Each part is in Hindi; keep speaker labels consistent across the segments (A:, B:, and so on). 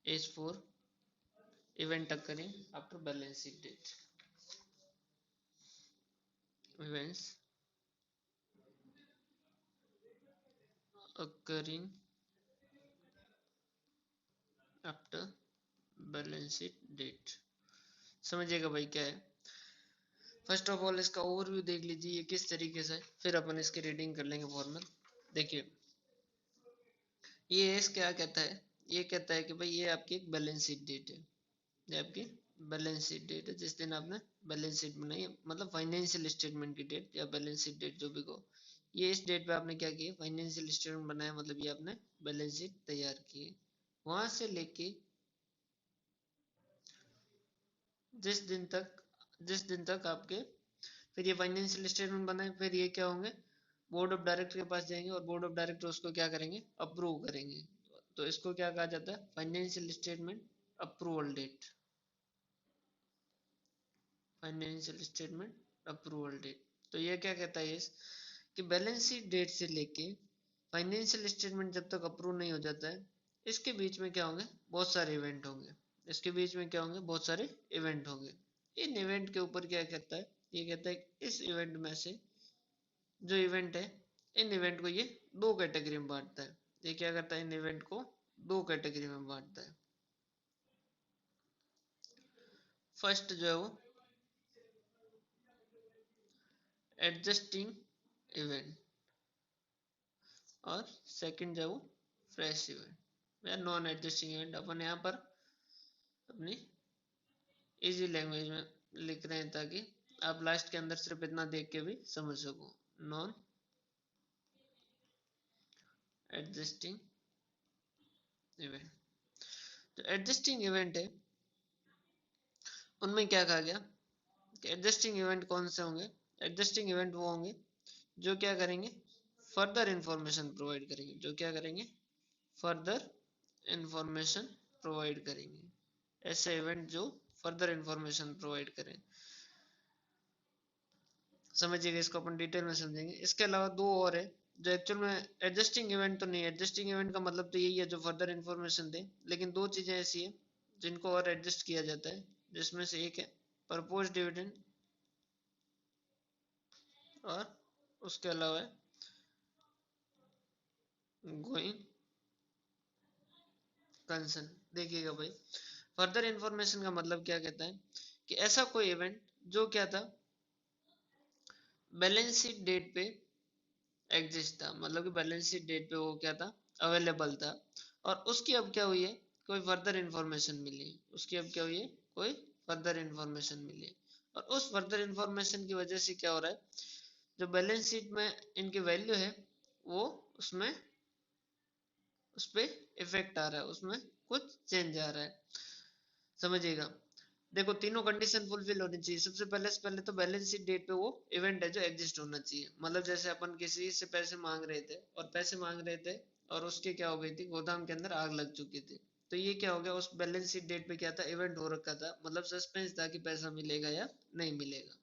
A: is for event occurring after balance sheet date. Events occurring after balance sheet date. समझिएगा भाई क्या है। फर्स्ट ऑफ ऑल इसका ओवरव्यू देख लीजिए ये किस तरीके से, फिर अपन इसकी रीडिंग कर लेंगे फॉर्मल। देखिए ये एस क्या कहता है, ये कहता है कि भाई ये आपकी एक बैलेंस शीट डेट है, ये आपकी बैलेंस शीट डेट है जिस दिन आपने बैलेंस शीट बनाई है, मतलब फाइनेंशियल स्टेटमेंट की डेट या बैलेंस शीट डेट जो भी को। ये इस डेट पे आपने क्या किया, फाइनेंशियल स्टेटमेंट बनाया, मतलब ये आपने बैलेंस शीट तैयार की है। वहां से लेके जिस दिन तक आपके फिर ये फाइनेंशियल स्टेटमेंट बनाए, फिर ये क्या होंगे, बोर्ड ऑफ डायरेक्टर के पास जाएंगे और बोर्ड ऑफ डायरेक्टर उसको क्या करेंगे, अप्रूव करेंगे। तो इसको क्या कहा जाता है, financial statement approval date. Financial statement approval date. तो ये क्या कहता है इस कि बैलेंस शीट डेट से लेके फाइनेंशियल स्टेटमेंट जब तक अप्रूव नहीं हो जाता है, इसके बीच में क्या होंगे, बहुत सारे इवेंट होंगे। इसके बीच में क्या होंगे, बहुत सारे इवेंट होंगे। इन इवेंट के ऊपर क्या कहता है, ये कहता है इस इवेंट में से जो इवेंट है, इन इवेंट को ये दो कैटेगरी में बांटता है। ये क्या करता है, इन इवेंट को दो कैटेगरी में बांटता है। फर्स्ट जो है वो एडजस्टिंग इवेंट और सेकंड जो है वो फ्रेश इवेंट या नॉन एडजस्टिंग इवेंट। अपन यहाँ पर अपनी इजी लैंग्वेज में लिख रहे हैं ताकि आप लास्ट के अंदर सिर्फ इतना देख के भी समझ सको। नॉन एडजस्टिंग इवेंट, जो एडजस्टिंग इवेंट है उनमें क्या कहा गया कि एडजस्टिंग इवेंट कौन से होंगे, एडजस्टिंग इवेंट वो होंगे जो क्या करेंगे, फर्दर इंफॉर्मेशन प्रोवाइड करेंगे, जो क्या करेंगे, फर्दर इंफॉर्मेशन प्रोवाइड करेंगे। ऐसे इवेंट जो फर्दर इंफॉर्मेशन प्रोवाइड करें। समझिएगा, इसको अपन डिटेल में समझेंगे। इसके अलावा दो और है जो एक्चुअल में एडजस्टिंग इवेंट तो नहीं है। एडजस्टिंग इवेंट का मतलब तो यही है जो फर्दर इंफॉर्मेशन दे, लेकिन दो चीजें ऐसी है जिनको और एडजस्ट किया जाता है, जिसमें से एक है प्रपोज डिविडेंड और उसके अलावा गोइंग कंसर्न। देखिएगा भाई, फर्दर इंफॉर्मेशन का मतलब क्या कहता है कि ऐसा कोई इवेंट जो क्या था, बैलेंस शीट डेट पे एग्जिस्ट था, मतलब कि बैलेंस शीट डेट पे वो क्या था, अवेलेबल था, और उसकी अब क्या हुई है, कोई फर्दर इंफॉर्मेशन मिली है, उसकी अब क्या हुई है, कोई फर्दर इंफॉर्मेशन मिली है। और उस फर्दर इंफॉर्मेशन की वजह से क्या हो रहा है, जो बैलेंस शीट में इनकी वैल्यू है वो उसमें उस पर इफेक्ट आ रहा है, उसमें कुछ चेंज आ रहा है। समझिएगा, देखो तीनों कंडीशन फुलफिल होनी चाहिए। सबसे पहले तो बैलेंस शीट डेट पे वो इवेंट है जो एग्जिस्ट होना चाहिए। मतलब जैसे अपन किसी से पैसे मांग रहे थे और पैसे मांग रहे थे और उसके क्या हो गई थी, गोदाम के अंदर आग लग चुकी थी। तो ये क्या हो गया, उस बैलेंस शीट डेट पे क्या था, इवेंट हो रखा था, मतलब सस्पेंस था कि पैसा मिलेगा या नहीं मिलेगा।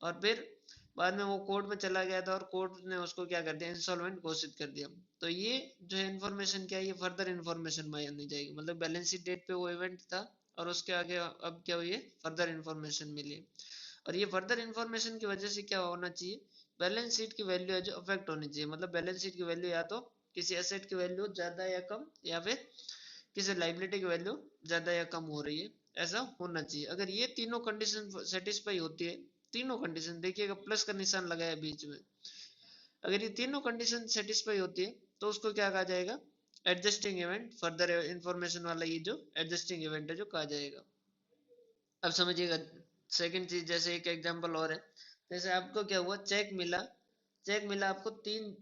A: और फिर बाद में वो कोर्ट में चला गया था और कोर्ट ने उसको क्या कर दिया, इंसॉल्वेंट घोषित कर दिया। तो ये जो है इन्फॉर्मेशन क्या है, ये फर्दर इन्फॉर्मेशन मानी जाएगी। मतलब बैलेंस शीट डेट पे वो इवेंट था और उसके आगे अब क्या हुई है, फर्दर इन्फॉर्मेशन मिली। और ये फर्दर इन्फॉर्मेशन की वजह से क्या होना चाहिए, बैलेंस शीट की वैल्यू है जो अफेक्ट होनी चाहिए। मतलब बैलेंस शीट की वैल्यू या तो किसी एसेट की वैल्यू ज्यादा या कम, या फिर किसी लाइबिलिटी की वैल्यू ज्यादा या कम हो रही है, ऐसा होना चाहिए। अगर ये तीनों कंडीशन सेटिस्फाई होती है, तीनों कंडीशन देखिएगा प्लस का निशान लगाया बीच में, अगर ये तीनों कंडीशन सेटिस्फाई होती है तो उसको क्या कहा जाएगा, एडजस्टिंग इवेंट, फर्दर इंफॉर्मेशन वाला ये जो एडजस्टिंग इवेंट है जो कहा जाएगा। अब समझिएगा सेकंड चीज, जैसे एक एग्जांपल और है, जैसे आपको क्या हुआ, चेक मिला आपको 3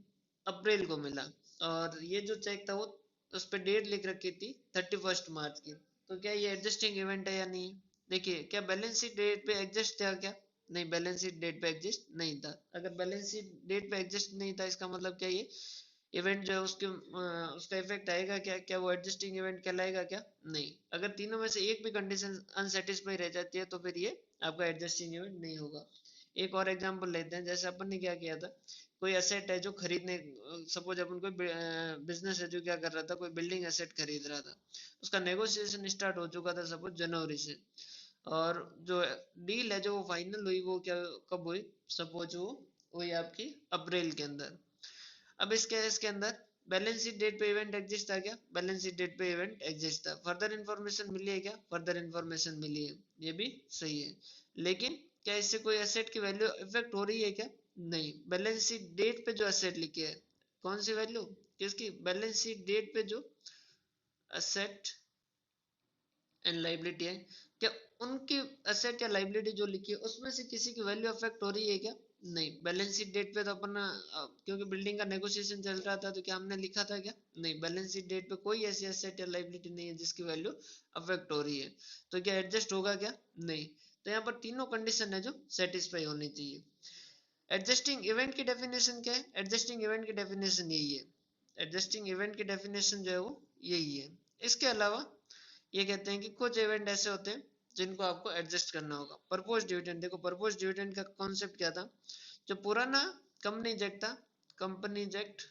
A: अप्रैल को मिला, और ये जो चेक था वो उस पर डेट लिख रखी थी 31 मार्च की। तो क्या ये एडजस्टिंग इवेंट है या नहीं है। देखिए क्या बैलेंस शीट डेट पे एग्जिस्ट था क्या, नहीं, बैलेंस शीट डेट पे एग्जिस्ट नहीं था। अगर बैलेंस शीट डेट पे एग्जिस्ट नहीं था इसका मतलब क्या, ये इवेंट जो है उसका इफेक्ट आएगा क्या, क्या वो एडजस्टिंग इवेंट कहलाएगा क्या, नहीं। अगर तीनों में से एक भी कंडीशन अनसेटिस्फाई रह जाती है तो फिर ये आपका एडजस्टिंग इवेंट नहीं होगा। एक और एग्जांपल लेते हैं, जैसे अपन ने क्या किया था, कोई एसेट है जो खरीदने, सपोज अपन कोई बिजनेस है जो क्या कर रहा था, कोई बिल्डिंग एसेट खरीद रहा था, उसका नेगोशिएशन स्टार्ट हो चुका था सपोज जनवरी से, और जो डील है जो वो फाइनल हुई वो क्या कब हुई, सपोज वो हुई आपकी अप्रैल के अंदर। अब इस केस के अंदर बैलेंस शीट डेट पे इवेंट एग्जिस्ट था क्या, बैलेंस शीट डेट पे इवेंट एग्जिस्ट था। फर्दर इन्फॉर्मेशन मिली है क्या, फर्दर इन्फॉर्मेशन मिली है, ये भी सही है। लेकिन क्या इससे कोई एसेट की वैल्यू इफेक्ट हो रही है क्या, नहीं। बैलेंस शीट डेट पे जो एसेट लिखे है, कौन सी वैल्यू, किसकी, बैलेंस शीट डेट पे जो एसेट एंड लाइबिलिटी है, क्या उनकी एसेट या लाइबिलिटी जो लिखी है उसमें से किसी की वैल्यू अफेक्ट हो रही है क्या, नहीं। बैलेंस शीट डेट पे तो अपन क्योंकि बिल्डिंग का नेगोशिएशन चल रहा था तो क्या हमने लिखा था क्या, नहीं। बैलेंस शीट डेट पे कोई ऐसी एसेट या लाइबिलिटी नहीं है जिसकी वैल्यू अफेक्ट हो रही है, तो क्या एडजस्ट होगा क्या, नहीं। तो यहाँ पर तीनों कंडीशन है जो सेटिस्फाई होनी चाहिए। एडजस्टिंग इवेंट की डेफिनेशन क्या है, एडजस्टिंग इवेंट की डेफिनेशन यही है, एडजस्टिंग इवेंट की डेफिनेशन जो है वो यही है। इसके अलावा ये कहते हैं कि कुछ इवेंट ऐसे होते हैं जिनको आपको एडजस्ट करना होगा। प्रपोज डिविडेंड, देखो प्रपोज डिविडेंड का कॉन्सेप्ट क्या था, जो पुराना कंपनी एक्ट था, कंपनी एक्ट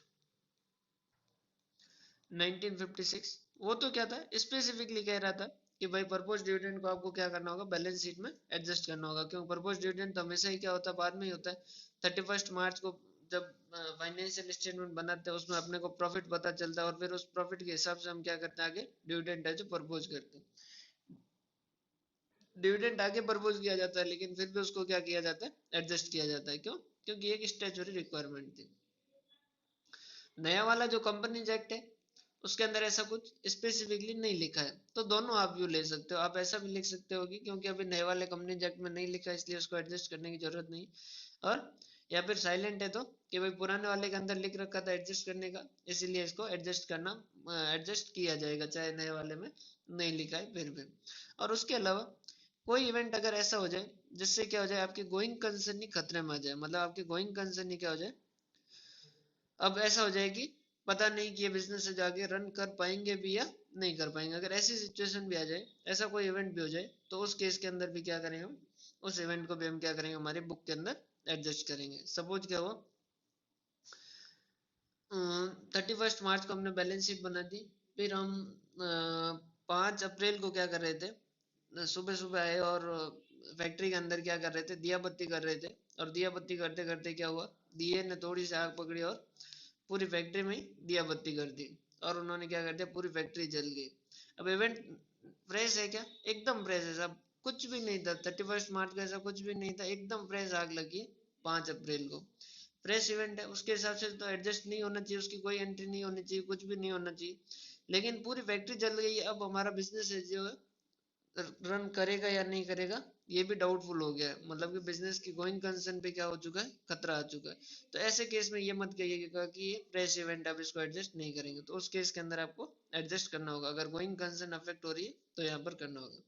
A: 1956, वो तो क्या था, स्पेसिफिकली कह रहा था कि भाई प्रपोज डिविडेंड को आपको क्या करना होगा, बैलेंस शीट में एडजस्ट करना होगा। क्योंकि प्रपोज डिविडेंड तो हमेशा ही क्या होता है, बाद में ही होता है। 31 मार्च को जब फाइनेंशियल स्टेटमेंट बनाते हैं उसमें अपने को प्रॉफिट पता चलता है, और फिर उस प्रॉफिट के हिसाब से हम क्या करते हैं, आगे डिविडेंड है जो प्रपोज करते हैं। डिविडेंड आगे प्रपोज किया जाता है लेकिन फिर भी उसको क्या किया जाता है, एडजस्ट किया जाता है। क्यों, क्योंकि एक स्टैट्यूटरी रिक्वायरमेंट थी। नया वाला जो कंपनी एक्ट है उसके अंदर ऐसा कुछ स्पेसिफिकली नहीं लिखा है, तो दोनों आप व्यू ले सकते हो। आप ऐसा भी लिख सकते हो कि क्योंकि अभी नए वाले कंपनी एक्ट में नहीं लिखा इसलिए उसको एडजस्ट करने की जरूरत नहीं, और या फिर साइलेंट है तो कि भाई पुराने वाले के अंदर लिख रखा था एडजस्ट करने का, इसीलिए इसको एडजस्ट करना, एडजस्ट किया जाएगा चाहे नए वाले में नहीं लिखा है फिर भी। और उसके अलावा कोई इवेंट अगर ऐसा हो जाए जिससे क्या हो जाए, आपकी गोइंग कंसर्न ही खतरे में आ जाए, मतलब आपकी गोइंग कंसर्न ही क्या हो जाए, अब ऐसा हो जाए कि पता नहीं कि ये बिजनेस है जाके रन कर पाएंगे भी या नहीं कर पाएंगे। अगर ऐसी सिचुएशन भी आ जाए, ऐसा कोई इवेंट भी हो जाए, तो उस केस के अंदर भी क्या करेंगे हम, उस इवेंट को भी हम क्या करेंगे, हमारी बुक के अंदर एडजस्ट करेंगे। सपोज क्या हुआ, 31 मार्च को हमने बैलेंस शीट बना दी, फिर हम 5 अप्रैल को क्या कर रहे थे, सुबह सुबह आए और फैक्ट्री के अंदर क्या कर रहे थे, दिया बत्ती कर रहे थे। और दिया बत्ती करते करते क्या हुआ, दिए ने थोड़ी सी आग पकड़ी और पूरी फैक्ट्री में ही दिया बत्ती कर दी, और उन्होंने क्या कर दिया, पूरी फैक्ट्री जल गई। अब इवेंट फ्रेश है क्या, एकदम फ्रेश है, सब कुछ भी नहीं था। 31 मार्च का ऐसा कुछ भी नहीं था, एकदम फ्रेश आग लगी 5 अप्रैल को। फ्रेश इवेंट है, उसके हिसाब से तो एडजस्ट नहीं होना चाहिए, उसकी कोई एंट्री नहीं होनी चाहिए, कुछ भी नहीं होना चाहिए। लेकिन पूरी फैक्ट्री जल गई है, अब हमारा बिजनेस है जो रन करेगा या नहीं करेगा ये भी डाउटफुल हो गया है, मतलब कि बिजनेस की गोइंग कंसर्न पे क्या हो चुका है, खतरा आ चुका है। तो ऐसे केस में ये मत कहिएगा कि ये फ्रेश इवेंट आप इसको एडजस्ट नहीं करेंगे, तो उस केस के अंदर आपको एडजस्ट करना होगा। अगर गोइंग कंसर्न अफेक्ट हो रही है तो यहाँ पर करना होगा।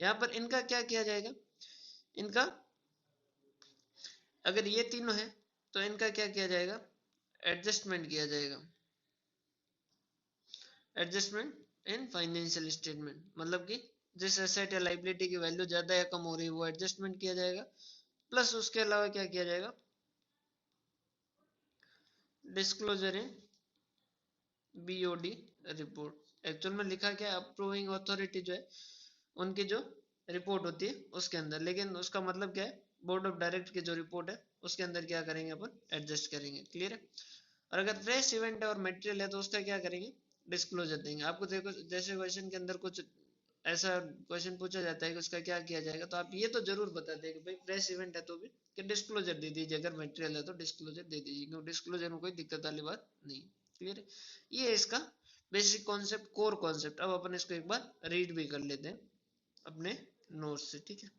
A: यहाँ पर इनका क्या किया जाएगा, इनका अगर ये तीनों है तो इनका क्या किया जाएगा, एडजस्टमेंट किया जाएगा। एडजस्टमेंट इन फाइनेंशियल स्टेटमेंट, मतलब कि जिस एसेट या लाइबिलिटी की वैल्यू ज्यादा या कम हो रही है वो एडजस्टमेंट किया जाएगा। प्लस उसके अलावा क्या किया जाएगा, डिस्क्लोजर इन बीओडी रिपोर्ट। एक्चुअल में लिखा क्या, अप्रूविंग अथॉरिटी जो है उनकी जो रिपोर्ट होती है उसके अंदर, लेकिन उसका मतलब क्या है, बोर्ड ऑफ डायरेक्टर की जो रिपोर्ट है उसके अंदर क्या करेंगे अपन, एडजस्ट करेंगे। क्लियर है। और अगर फ्रेश इवेंट है और मटेरियल है तो उसका क्या करेंगे, डिस्क्लोजर देंगे। आपको देखो जैसे क्वेश्चन के अंदर कुछ ऐसा क्वेश्चन पूछा जाता है कि उसका क्या किया जाएगा, तो आप ये तो जरूर बता दें कि भाई फ्रेश इवेंट है तो भी कि डिस्क्लोजर दे दीजिए, अगर मटेरियल है तो डिस्क्लोजर दे दीजिए, क्योंकि डिस्क्लोजर में कोई दिक्कत वाली बात नहीं। क्लियर है। ये है इसका बेसिक कॉन्सेप्ट, कोर कॉन्सेप्ट। अब अपन इसको एक बार रीड भी कर लेते हैं अपने नोट्स से, ठीक है।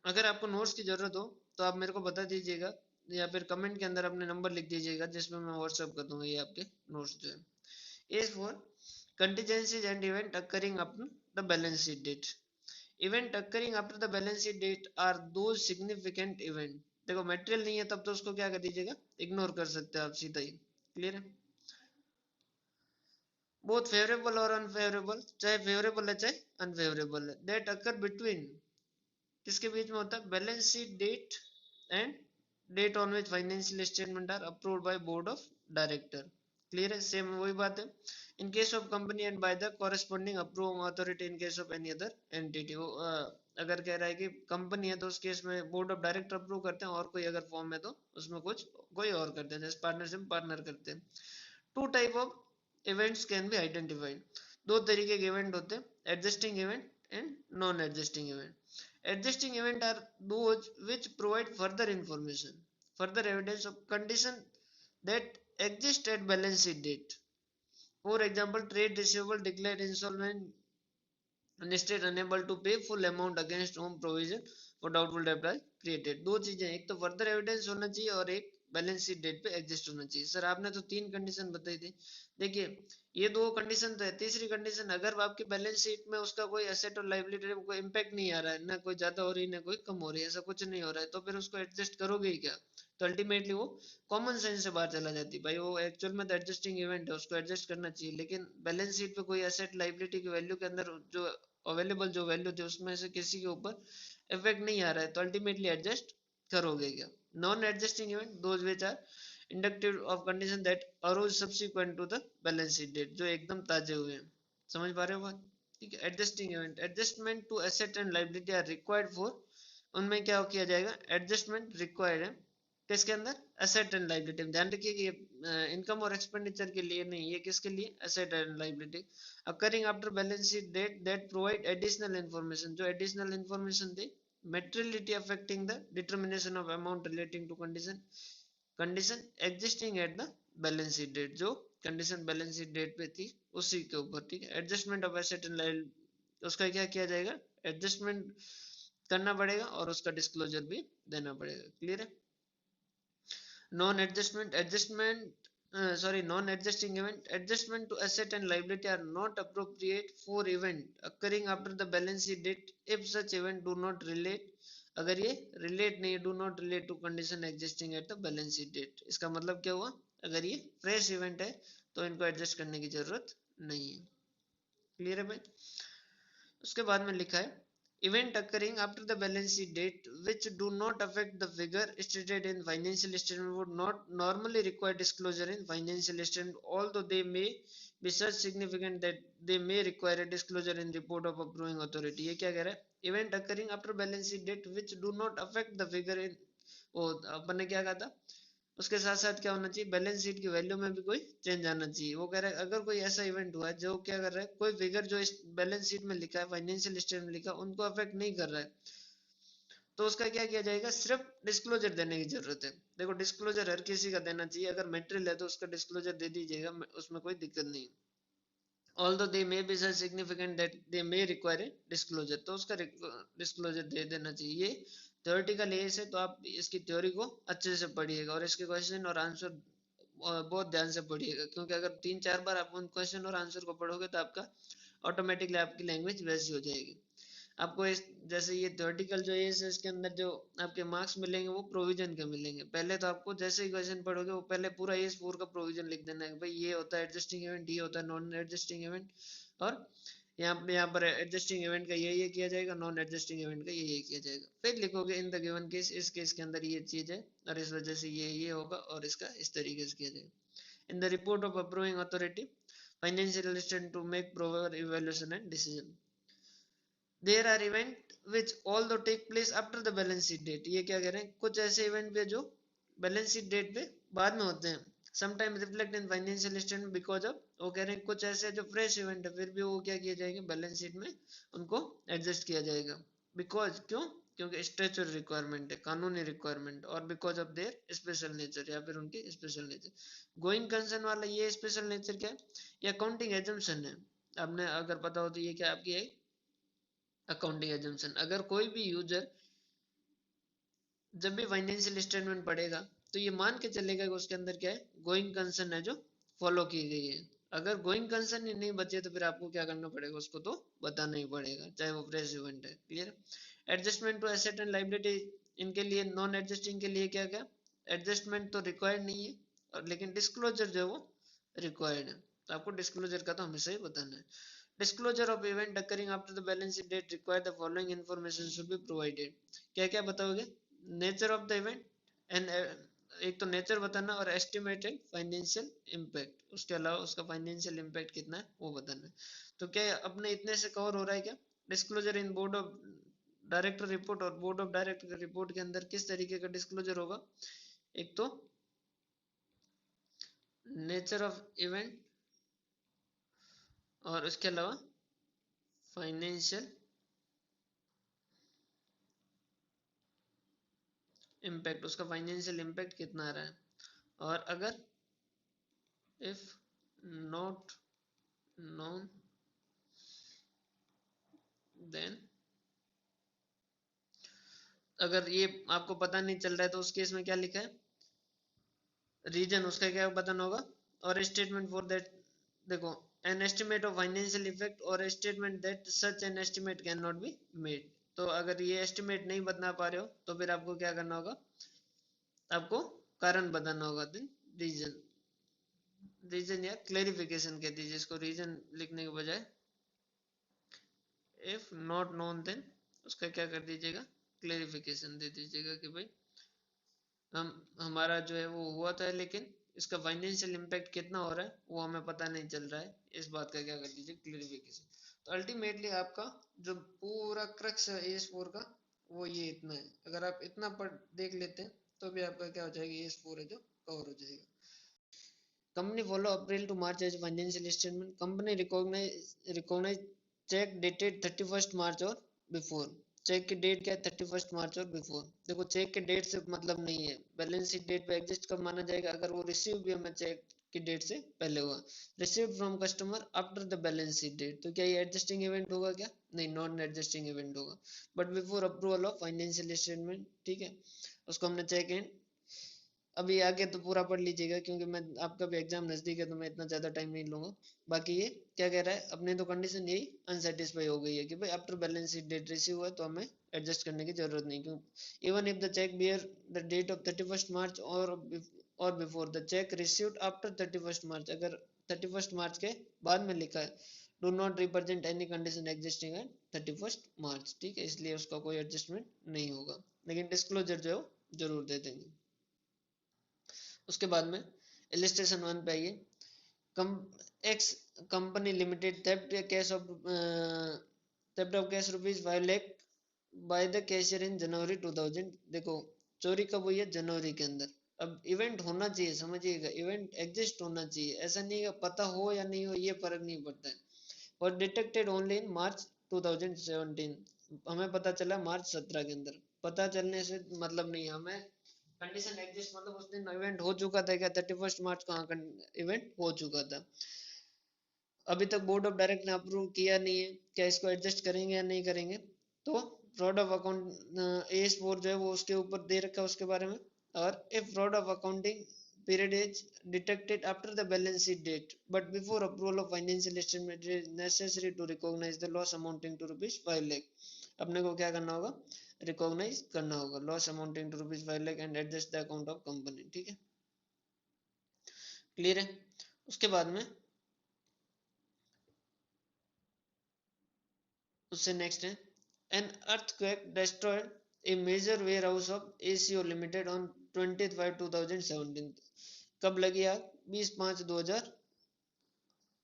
A: अगर आपको नोट्स की जरूरत हो तो आप मेरे को बता दीजिएगा, या फिर कमेंट के अंदर अपने नंबर लिख दीजिएगा जिसमें मैं व्हाट्सएप कर दूंगा ये आपके नोट्स जो है। is for contingencies and event occurring after the balance sheet date. Event occurring after the balance sheet date are those significant event। देखो मटेरियल नहीं है तब तो उसको क्या कर दीजिएगा, इग्नोर कर सकते हो आप सीधा ही। क्लियर है। बोथ फेवरेबल और अनफेवरेबल, चाहे फेवरेबल है चाहे अनफेवरेबल है, दैट अकर बिटवीन, किसके बीच में होता है, balance sheet date and date on which financial statement are approved by board of director. Clear है, सेम वही बात है। In case of company and by the corresponding approving authority in case of any other entity. वो अगर कह रहा है कि कंपनी है तो उस केस में बोर्ड ऑफ डायरेक्टर अप्रूव करते हैं, और कोई अगर फॉर्म है तो उसमें कुछ कोई और करते हैं, जैसे पार्टनरशिप पार्टनर करते हैं। Two type of events can be identified, दो तरीके के इवेंट होते हैं, adjusting event and non adjusting event. Adjusting event are those which provide further information, further evidence of condition that exist at balance sheet date. For example, trade receivable declared insolvent and state unable to pay full amount against whom provision for doubtful debt are created। दो चीजें, एक तो फर्दर एविडेंस होना चाहिए और एक बैलेंस शीट डेट पे एग्जिस्ट होना चाहिए। सर आपने तो तीन कंडीशन बताई थी, देखिए ये दो कंडीशन तो है, तीसरी कंडीशन अगर आपकी बैलेंस शीट में उसका कोई एसेट और लाइबिलिटी में कोई इम्पैक्ट नहीं आ रहा है, ना कोई ज्यादा हो रही है ना कोई कम हो रही है, ऐसा कुछ नहीं हो रहा है, तो फिर उसको एडजस्ट करोगे ही क्या। तो अल्टीमेटली वो कॉमन सेंस से बाहर चला जाती है भाई, वो एक्चुअल में तो एडजस्टिंग इवेंट है, उसको एडजस्ट करना चाहिए, लेकिन बैलेंस शीट पे कोई एसेट लाइबिलिटी की वैल्यू के अंदर जो अवेलेबल जो वैल्यू थी उसमें से किसी के ऊपर इफेक्ट नहीं आ रहा है, तो अल्टीमेटली एडजस्ट करोगे क्या। Non adjusting event those which are inductive of condition that arose subsequent to the balance sheet date, जो एकदम ताजे हुए हैं। समझ पा रहे हो बात, ठीक है। Adjusting event, adjustment to asset and liability are required for, उनमें क्या किया जाएगा, एडजस्टमेंट रिक्वायर्ड है किसके अंदर, एसेट एंड लाइबिलिटी में। ध्यान रखिए कि ये इनकम और एक्सपेंडिचर के लिए नहीं, ये किसके लिए, asset and liability. occurring after balance sheet date that provide additional information, जो additional information they, materiality affecting the determination of amount relating to condition existing at the balance sheet date, जो कंडीशन बैलेंस शीट डेट पे थी उसी के ऊपर, ठीक है। Adjustment of asset and liability, उसका क्या किया जाएगा, एडजस्टमेंट करना पड़ेगा और उसका डिस्क्लोजर भी देना पड़ेगा। क्लियर है। Non adjustment, non adjusting event, adjustment to asset and liability are not appropriate for event occurring after the balance sheet date if such event do not relate, अगर ये रिलेट नहीं, do not relate to condition existing at the balance sheet date. इसका मतलब क्या हुआ, अगर ये फ्रेश इवेंट है तो इनको एडजस्ट करने की जरूरत नहीं है। क्लियर है भाई। उसके बाद में लिखा है event occurring after the balance sheet date which do not affect the figure stated in financial statement would not normally require disclosure in financial statement, although they may be such significant that they may require a disclosure in report of approving authority। ये क्या कह रहा है, event occurring after balance sheet date which do not affect the figure in, वो अपन ने क्या कहा था, उसके साथ साथ क्या होना चाहिए, बैलेंस शीट की वैल्यू में भी कोई चेंज आना चाहिए। वो कह रहा है अगर कोई ऐसा इवेंट हुआ है जो क्या कर रहा है, कोई फिगर जो इस बैलेंस शीट में लिखा है, फाइनेंशियल स्टेटमेंट में लिखा है, उनको अफेक्ट नहीं कर रहा है, तो उसका क्या किया जाएगा, सिर्फ डिस्क्लोजर देने की जरूरत है। देखो डिस्क्लोजर हर किसी का देना चाहिए, अगर मेटेरियल है तो उसका डिस्क्लोजर दे दीजिएगा, उसमें कोई दिक्कत नहीं। although they may be so significant that they may require a disclosure, तो उसका डिस्क्लोजर दे देना चाहिए। ये थ्योरेटिकल एज है, तो आप इसकी थ्योरी को अच्छे से पढ़िएगा और इसके क्वेश्चन और आंसर बहुत ध्यान से पढ़िएगा, क्योंकि अगर 3-4 बार आप उन क्वेश्चन और आंसर को पढ़ोगे तो आपका ऑटोमेटिकली आपकी लैंग्वेज वैसी हो जाएगी। आपको इस जैसे ये थ्योरेटिकल जो है इसके अंदर जो आपके मार्क्स मिलेंगे वो प्रोविजन के मिलेंगे। पहले तो आपको जैसे ही क्वेश्चन पढ़ोगे वो पहले पूरा एज 4 का प्रोविजन लिख देना है, भाई ये होता है एडजस्टिंग इवेंट, ये होता है नॉन एडजस्टिंग इवेंट, और यहाँ पर एडजस्टिंग इवेंट का ये किया जाएगा, नॉन एडजस्टिंग इवेंट का ये किया जाएगा। फिर लिखोगे इन द गिवन केस, इस केस के अंदर ये चीज है और इस वजह से ये होगा और इसका इस तरीके से किया जाएगा। In the report of approving authority financial statement to make proper evaluation and decision. There are event which all though take place after the balance sheet date. ये क्या कह रहे हैं, कुछ ऐसे इवेंट भी जो बैलेंस शीट डेट पे बाद में होते हैं, sometime reflect in financial statement because of, वो कह रहे हैं कुछ ऐसे जो फ्रेश इवेंट है फिर भी वो क्या किए जाएंगे, बैलेंस शीट में उनको एडजस्ट किया जाएगा। बिकॉज क्यों, क्योंकि स्टेचुटरी रिक्वायरमेंट है, कानूनी रिक्वायरमेंट, और because of their special nature, या फिर उनके स्पेशल नेचर। गोइंग कंसर्न वाला ये स्पेशल नेचर क्या है, या काउंटिंग एजम्पशन है। आपने अगर पता हो तो ये क्या आपकी है, अकाउंटिंग एजम्पशन। अगर कोई भी यूजर जब भी फाइनेंशियल स्टेटमेंट पढ़ेगा तो ये मान के चलेगा कि उसके अंदर क्या है, गोइंग कंसर्न है जो फॉलो की गई है। अगर गोइंग कंसर्न ही नहीं बचे तो फिर आपको क्या करना पड़ेगा, उसको तो बताना ही पड़ेगा, चाहे वो फ्रेश इवेंट है। Clear. Adjustment to asset and liability, इनके लिए नॉन एडजस्टिंग के लिए क्या क्या, एडजस्टमेंट तो रिक्वायर्ड नहीं है और लेकिन डिस्क्लोजर जो है वो रिक्वायर्ड है। तो आपको डिस्क्लोजर का तो हमेशा ही बताना है। Disclosure of event occurring after the balance sheet date require the following information should be provided. क्या क्या बताओगे? Nature of the event and एक तो नेचर बताना और एस्टिमेटेड फाइनेंशियल इम्पैक्ट, उसके अलावा उसका फाइनेंशियल इम्पैक्ट कितना है वो बताना है। तो क्या अपने इतने से कवर हो रहा है क्या? Disclosure in board of director report, और बोर्ड ऑफ डायरेक्टर रिपोर्ट के अंदर किस तरीके का डिस्क्लोजर होगा? एक तो नेचर ऑफ इवेंट और उसके अलावा फाइनेंशियल इम्पैक्ट, उसका फाइनेंशियल इम्पैक्ट कितना आ रहा है। और अगर इफ नॉट नोन देन, अगर ये आपको पता नहीं चल रहा है तो उस केस में क्या लिखा है? रीजन उसका क्या बताना होगा। और स्टेटमेंट फॉर दैट, देखो, an estimate of financial effect और statement that such an estimate can not be made. तो अगर ये एस्टिमेट नहीं बता पा रहे हो तो फिर आपको क्या करना होगा? आपको कारण बताना होगा। देन रीजन, रीजन या क्लेरिफिकेशन कह दीजिए इसको, रीजन लिखने के बजाय। इफ नॉट नोन देन उसका क्या कर दीजिएगा? क्लेरिफिकेशन दे दीजिएगा कि भाई हम हमारा जो है वो हुआ था, लेकिन इसका फाइनेंशियल इम्पैक्ट कितना हो रहा है वो हमें पता नहीं चल रहा है, इस बात का क्या कर दीजिए? क्लियरिफिकेशन। तो अल्टीमेटली आपका जो पूरा क्रक्स है एस4 का वो ये इतना है। अगर आप इतना पढ़ देख लेते हैं तो भी आपका क्या हो जाएगा? एस4 है जो कवर हो जाएगा। Company follow April to March as financial statement. Company recognise cheque dated 31 March और बिफोर। चेक की डेट क्या है? 31 मार्च और बिफोर। देखो, चेक के डेट से मतलब नहीं है, बैलेंस शीट डेट पे एग्जिस्ट कब माना जाएगा? अगर वो रिसीव भी हमें चेक की डेट से पहले हुआ। Received from customer after the balance sheet date, तो क्या ये एडजस्टिंग इवेंट होगा क्या? नहीं, नॉन एडजस्टिंग इवेंट होगा। But before approval of financial statement, ठीक है, उसको हमने चेक इन। अभी आगे तो पूरा पढ़ लीजिएगा क्योंकि मैं आपका भी एग्जाम नजदीक है तो मैं इतना ज्यादा टाइम नहीं लूंगा। बाकी ये क्या कह रहा है, अपने तो कंडीशन यही अनसेटिस्फाई हो गई है कि भाई after balance sheet date receive हुआ तो हमें एडजस्ट करने की जरूरत नहीं, क्यों? Even if the cheque bear the date of 31 March और before the cheque received after 31 March, अगर 31 मार्च के बाद में लिखा है do not represent any condition existing at 31 March, ठीक है, इसलिए उसका कोई एडजस्टमेंट नहीं होगा। लेकिन डिस्क्लोजर जो है वो जरूर दे देंगे। उसके बाद में इलिस्ट्रेशन 1 पे आइए। Come X company limited theft cash of rupees 5 lakh by the cashier in January 2000। देखो, चोरी कब हुई है? जनवरी के अंदर। अब इवेंट होना चाहिए, समझिएगा, इवेंट एग्जिस्ट होना चाहिए, ऐसा नहीं है पता हो या नहीं हो ये फर्क नहीं पड़ता है। और डिटेक्टेड ओनली इन मार्च 2017, हमें पता चला मार्च 17 के अंदर। पता चलने से मतलब नहीं, हमें कंडीशन एग्जिस्ट मतलब उस दिन इवेंट हो चुका था क्या? 31 मार्च को हाँ इवेंट हो चुका था। अभी तक बोर्ड ऑफ डायरेक्टर ने अप्रूव किया नहीं है, क्या इसको एडजस्ट करेंगे या नहीं करेंगे? तो फ्रॉड ऑफ अकाउंट एस4 जो है वो उसके ऊपर दे रखा है उसके बारे में। और if fraud of accounting period is detected after the balance sheet date but before approval of financial statement, it is necessary to recognize the loss amounting to rupees 5 lakh। अपने को क्या करना होगा? रिकॉग्नाइज करना होगा loss amounting to rupees 5 lakh and adjust the account of company, ठीक है, क्लियर है। उसके बाद में उससे नेक्स्ट है an earthquake destroyed a major warehouse of ACO limited on 20/5/2017। कब लगी आग? 20/5/2000,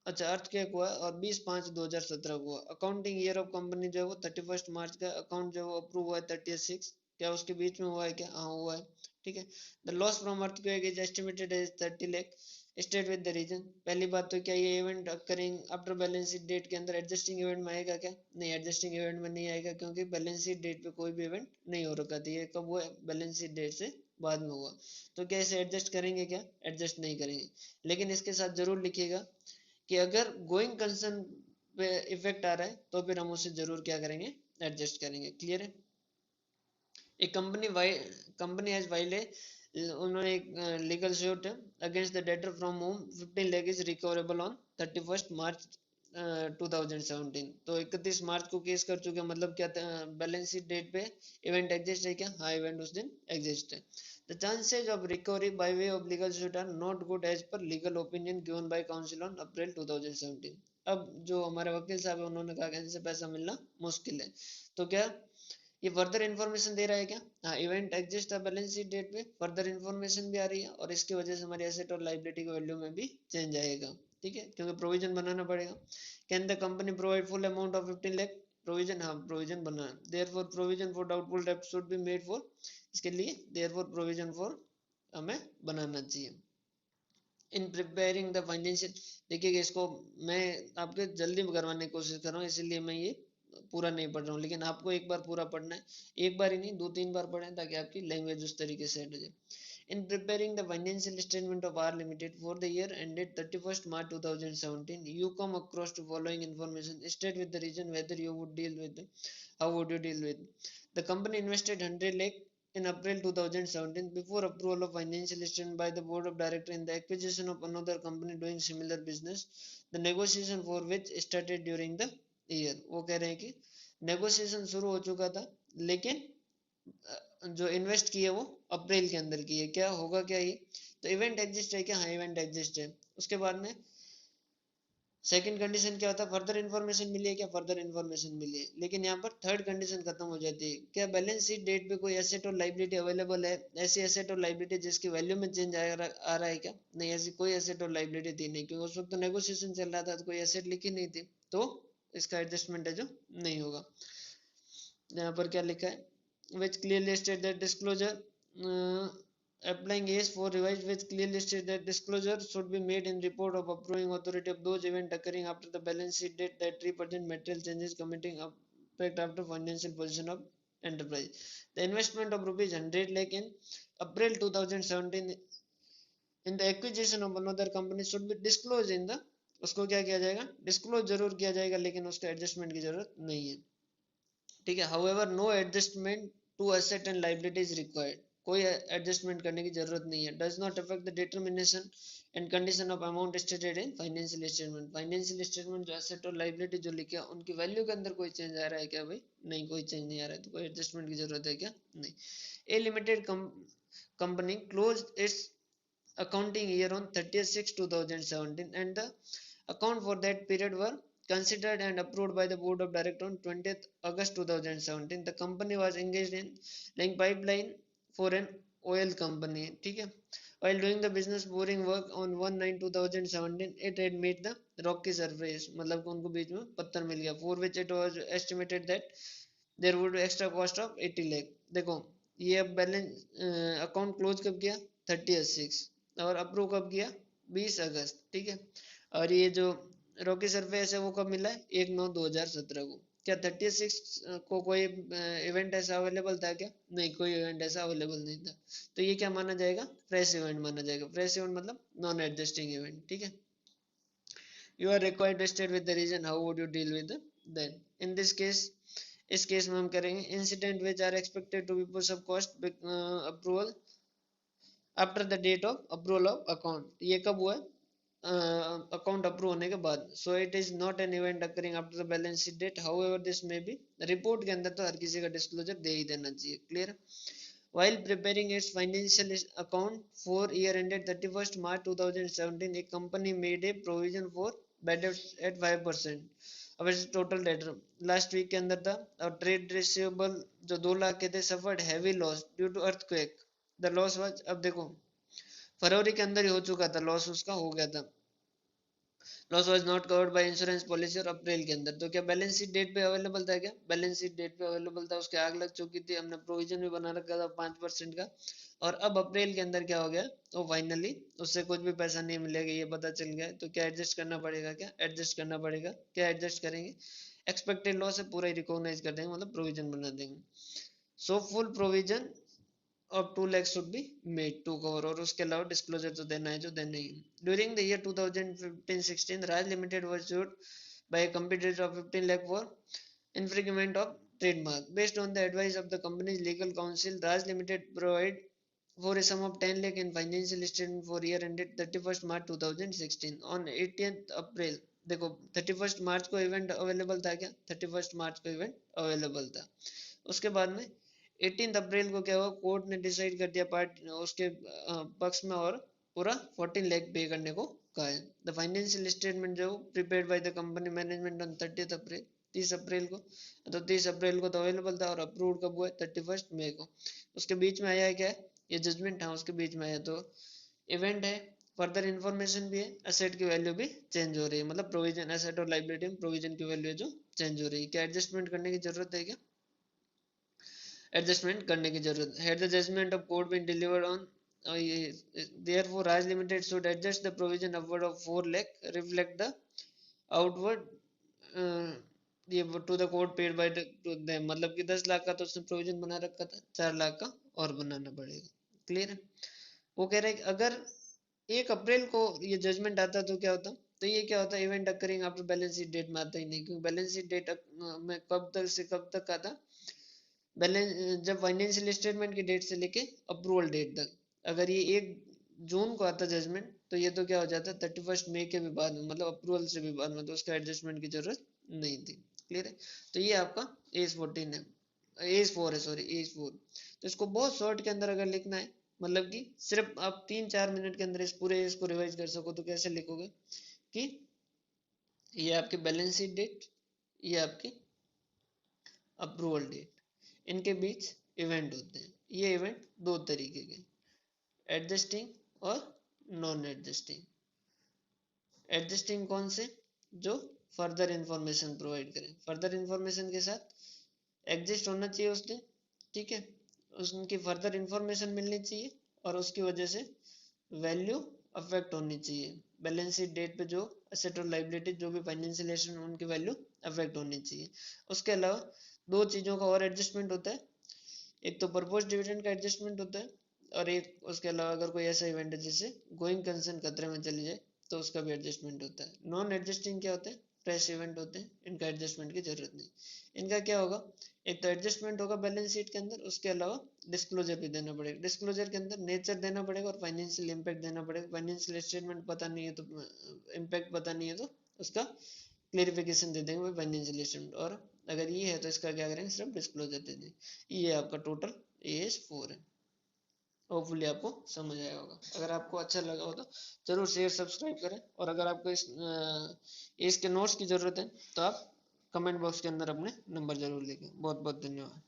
A: अच्छा, अर्थक्वेक हुआ और 20/5/2017 को हुआ। अकाउंटिंग ईयर ऑफ कंपनी जो है वो 31 मार्च का, अकाउंट जो है वो अप्रूव हुआ है 30/6। क्या उसके बीच में हुआ है क्या? हाँ हुआ है, ठीक है। The loss from earthquake is estimated as 30 lakh. State with the reason. पहली बात तो क्या ये event occurring after balance sheet date के अंदर एडजस्टिंग इवेंट में आएगा क्या? नहीं, एडजस्टिंग इवेंट में नहीं आएगा क्योंकि बैलेंस शीट डेट पे कोई भी इवेंट नहीं हो रखा था। ये कब हुआ? बैलेंस शीट डेट से बाद में हुआ। तो क्या इसे एडजस्ट करेंगे क्या? एडजस्ट नहीं करेंगे। लेकिन इसके साथ जरूर लिखिएगा कि अगर गोइंग कंसर्न पे इफेक्ट आ रहा है तो फिर हम उसे जरूर क्या करेंगे? एडजस्ट करेंगे, क्लियर है। एक कंपनी हैज फाइल्ड उन्होंने एक legal suit against the debtor from home 15 lakh is recoverable on 31 मार्च 2017। तो 31 मार्च को केस कर चुके हैं, मतलब क्या बैलेंस शीट डेट पे इवेंट एग्जिस्ट है क्या? हाँ, इवेंट उस दिन एग्जिस्ट है। The chances of recovery by way of legal suit are not good as per legal opinion given by council on April 2017. अब जो हमारे वकील साहब है उन्होंने कहा कि इनसे पैसा मिलना मुश्किल है, तो क्या ये फर्दर इन्फॉर्मेशन दे रहा है क्या? हाँ, event exist balance sheet date पे फर्दर इन्फॉर्मेशन भी आ रही है और इसकी वजह से हमारी एसेट और लायबिलिटी की वैल्यू में भी चेंज आएगा, ठीक है, क्योंकि प्रोविजन बनाना पड़ेगा। Can the company provide full amount of 15 lakh provision? हाँ, प्रोविजन बना। देयरफॉर प्रोविजन फॉर डाउटफुल डेब्ट शुड बी मेड फॉर, इसके लिए देयरफॉर प्रोविजन फॉर हमें बनाना चाहिए। इन प्रिपेयरिंग द फाइनेंशियल, देखिए इसको मैं आपके जल्दी करवाने की कोशिश कर रहा हूँ, इसीलिए मैं ये पूरा नहीं पढ़ रहा हूँ, लेकिन आपको एक बार पूरा पढ़ना है, एक बार ही नहीं 2-3 बार पढ़ें ताकि आपकी लैंग्वेज उस तरीके से हट जाए। In preparing the financial statement of R Limited for the year ended 31st March 2017, you come across the following information. State with the reason whether you would deal with, how would you deal with. The company invested 100 lakh in April 2017 before approval of financial statement by the board of directors in the acquisition of another company doing similar business, the negotiation for which started during the year. वो कह रहे हैं कि negotiation शुरू हो चुका था, लेकिन जो इन्वेस्ट की है वो अप्रैल के अंदर की है। क्या होगा क्या ये? तो इवेंट एग्जिस्ट है क्या? हाँ, इवेंट एग्जिस्ट है। उसके बाद में सेकंड कंडीशन क्या होता है? फर्दर इन्फॉर्मेशन मिली है क्या? फर्दर इन्फॉर्मेशन मिली है, लेकिन यहाँ पर थर्ड कंडीशन खत्म हो जाती है। क्या बैलेंस शीट डेट पे कोई एसेट और लाइबिलिटी अवेलेबल है? ऐसी एसेट और लाइबिलिटी जिसकी वैल्यू में चेंज आ रहा है क्या? नहीं, ऐसी कोई एसेट और लाइबिलिटी थी नहीं, क्योंकि उस वक्त तो नेगोशिएशन चल रहा था, तो कोई एसेट लिखी नहीं थी, तो इसका एडजस्टमेंट है जो नहीं होगा। यहाँ पर क्या लिखा है? which clearly state that disclosure, applying yes for revised, which clearly state that disclosure should be made in report of approving authority of those events occurring after the balance sheet date that represent material changes committing effect after financial position of enterprise. The investment of rupees 100 lakh in April 2017 in the acquisition of another company should be disclosed in the, उसको क्या किया जाएगा? डिस्क्लोज जरूर किया जाएगा, लेकिन उसका एडजस्टमेंट की जरूरत नहीं है, ठीक है। However no adjustment to asset and liability is required, कोई एडजस्टमेंट करने की जरूरत नहीं है। Does not affect the determination and condition of amount stated in financial statement, financial statement जो एसेट और लायबिलिटी जो लिखे उनकी वैल्यू के अंदर कोई चेंज आ रहा है क्या? भाई नहीं, कोई चेंज नहीं आ रहा है, तो कोई एडजस्टमेंट की जरूरत है क्या? नहीं। A limited company close its accounting year on 30th6 2017 and the account for that period were considered and approved by the board of directors on 20th August 2017. The company was engaged in laying pipeline for an oil company, ठीक है। While doing the business boring work on 1/9/2017, it had met the rocky surface, मतलब कि उनको बीच में पत्थर मिल गया, for which it was estimated that there would be extra cost of 80 lakh। देखो ये अब बैलेंस अकाउंट क्लोज कब किया? 30/6, और अप्रूव कब किया? 20 अगस्त, ठीक है। और ये जो रॉकी सरफेस है वो कब मिला है? 1/9/2017 को। क्या 36 को कोई इवेंट ऐसा अवेलेबल था क्या? नहीं, कोई इवेंट ऐसा अवेलेबल नहीं था, तो ये क्या माना जाएगा? फ्रेश इवेंट माना जाएगा। फ्रेश इवेंट मतलब नॉन एडजस्टिंग इवेंट, ठीक है। You are required to state with the reason how would you deal with then. In this case, इस केस में हम करेंगे incident which are expected to be push up cost approval after the date of approval of account. ये कब हुआ? अकाउंट अप्रूव होने के बाद। So it is not an event occurring after the balance sheet date, however this may be. Report के अंदर तो हर किसी का डिस्क्लोजर दे ही देना चाहिए, clear. While preparing its financial account for year ended 31st March 2017, a company made a provision for bad debts at 5%. अब इस टोटल डेटर लास्ट वीक के अंदर था, और ट्रेड रिसीवेबल जो 2 लाख के थे suffered heavy loss due to earthquake. The loss was, अब देखो फरवरी के अंदर ही हो चुका था, लॉस उसका हो गया था। Loss was not covered by insurance policy, और अप्रैल के अंदर। तो क्या बैलेंस शीट डेट पे अवेलेबल था क्या? बैलेंस शीट डेट पे अवेलेबल था, उसके आग लग चुकी थी, हमने प्रोविजन भी बना रखा था 5% का। और अब अप्रैल के अंदर क्या हो गया? तो फाइनली उससे कुछ भी पैसा नहीं मिलेगा, ये पता चल गया। तो क्या एडजस्ट करना पड़ेगा? क्या एडजस्ट करना पड़ेगा? क्या एडजस्ट करेंगे? एक्सपेक्टेड लॉस है पूरा ही रिकॉग्नाइज कर देंगे, मतलब प्रोविजन बना देंगे। So full provision of 2 lakhs should be made to cover, और उसके अलावा डिस्क्लोजर तो देना है जो देना ही है। During the year 2015-16, Raj Limited was sued by a competitor of 15 lakh for infringement of trademark. Based on the advice of the company's legal counsel, Raj Limited provided for a sum of 10 lakh in financial statement for year ended 31st March 2016. On 18th April, देखो 31st मार्च को इवेंट अवेलेबल था क्या? 31st मार्च को इवेंट अवेलेबल था। उसके बाद में 18 अप्रैल को क्या हुआ, कोर्ट ने डिसाइड कर दिया पार्ट उसके पक्ष में और पूरा 14 लाख पे करने को कहा है। द फाइनेंशियल स्टेटमेंट जो prepared by the company management on 30 अप्रैल 30 अप्रैल को, तो 30 अप्रैल को तो अवेलेबल था और अप्रूव कब हुआ, 31 मई को। उसके बीच में आया है क्या, ये जजमेंट है उसके बीच में आया, तो इवेंट है, फर्दर इन्फॉर्मेशन भी है, एसेट की वैल्यू भी चेंज हो रही है, मतलब प्रोविजन एसेट और लाइबिलिटी में प्रोविजन की वैल्यू जो चेंज हो रही है, क्या एडजस्टमेंट करने की जरूरत है क्या, एडजस्टमेंट करने की जरूरत है। Had the judgment of court been delivered on therefore Raj Limited should adjust the provision upward of 4 lakh reflect the outward ये to the court paid by to them, मतलब कि 10 लाख का तो उसने प्रोविजन बना रखा था, 4 लाख का और बनाना पड़ेगा। क्लियर है। वो कह रहा है कि अगर 1 अप्रैल को ये जजमेंट आता तो क्या होता, तो ये क्या होता, event occurring after balance sheet date में आता ही नहीं, क्योंकि बैलेंस शीट डेट में कब तक से कब तक का था, बैलेंस जब फाइनेंशियल स्टेटमेंट की डेट से लेके अप्रूवल डेट तक, अगर ये 1 जून को आता जजमेंट तो ये तो क्या हो जाता 31 मई के भी बाद में, मतलब अप्रूवल से भी बाद में, तो उसका एडजस्टमेंट की जरूरत नहीं थी। क्लियर है। तो ये आपका एज 14 है, एज 4 है, सॉरी एज 4। तो इसको बहुत शॉर्ट के अंदर अगर लिखना है, मतलब कि सिर्फ आप 3-4 मिनट के अंदर इस पूरे एज को रिवाइज कर सको, तो कैसे लिखोगे कि ये आपकी बैलेंस शीट डेट, ये आपकी अप्रूवल डेट, इनके बीच इवेंट होते हैं। ये इवेंट 2 तरीके के, एडजस्टिंग और नॉन एडजस्टिंग। एडजस्टिंग कौन से, जो फर्दर इंफॉर्मेशन प्रोवाइड करें, फर्दर इंफॉर्मेशन के साथ एग्जिस्ट होना चाहिए उसने, ठीक है, उसकी फर्दर इंफॉर्मेशन मिलनी चाहिए और उसकी वजह से वैल्यू अफेक्ट होनी चाहिए, बैलेंस शीट डेट पे जो एसेट और लाइबिलिटी जो भी फाइनेंशियल एसेट उनकी वैल्यू अफेक्ट होनी चाहिए। उसके अलावा 2 चीजों का और एडजस्टमेंट होता है, एक तो प्रपोज डिविडेंड का एडजस्टमेंट होता है, और एक उसके अलावा अगर कोई ऐसा इवेंट है जिससे गोइंग कंसर्न खतरे में चली जाए तो उसका भी एडजस्टमेंट होता है। नॉन एडजस्टिंग क्या होते हैं, फ्रेश इवेंट होते हैं, इनका एडजस्टमेंट की जरूरत नहीं। इनका क्या होगा, एक तो एडजस्टमेंट होगा बैलेंस शीट के अंदर, उसके अलावा डिस्क्लोजर भी देना पड़ेगा, डिस्क्लोजर के अंदर नेचर देना पड़ेगा और फाइनेंशियल इम्पैक्ट देना पड़ेगा। फाइनेंशियल स्टेटमेंट पता नहीं है तो इम्पैक्ट पता नहीं है तो उसका क्लेरिफिकेशन दे देंगे फाइनेंशियल स्टेटमेंट, और अगर ये है तो इसका क्या करेंगे, सिर्फ डिस्क्लोजर दे देंगे। ये आपका टोटल एज 4 है। होपफुली आपको समझ आया होगा। अगर आपको अच्छा लगा हो तो जरूर शेयर सब्सक्राइब करें, और अगर आपको इस एज के नोट्स की जरूरत है तो आप कमेंट बॉक्स के अंदर अपने नंबर जरूर लिखें। बहुत बहुत धन्यवाद।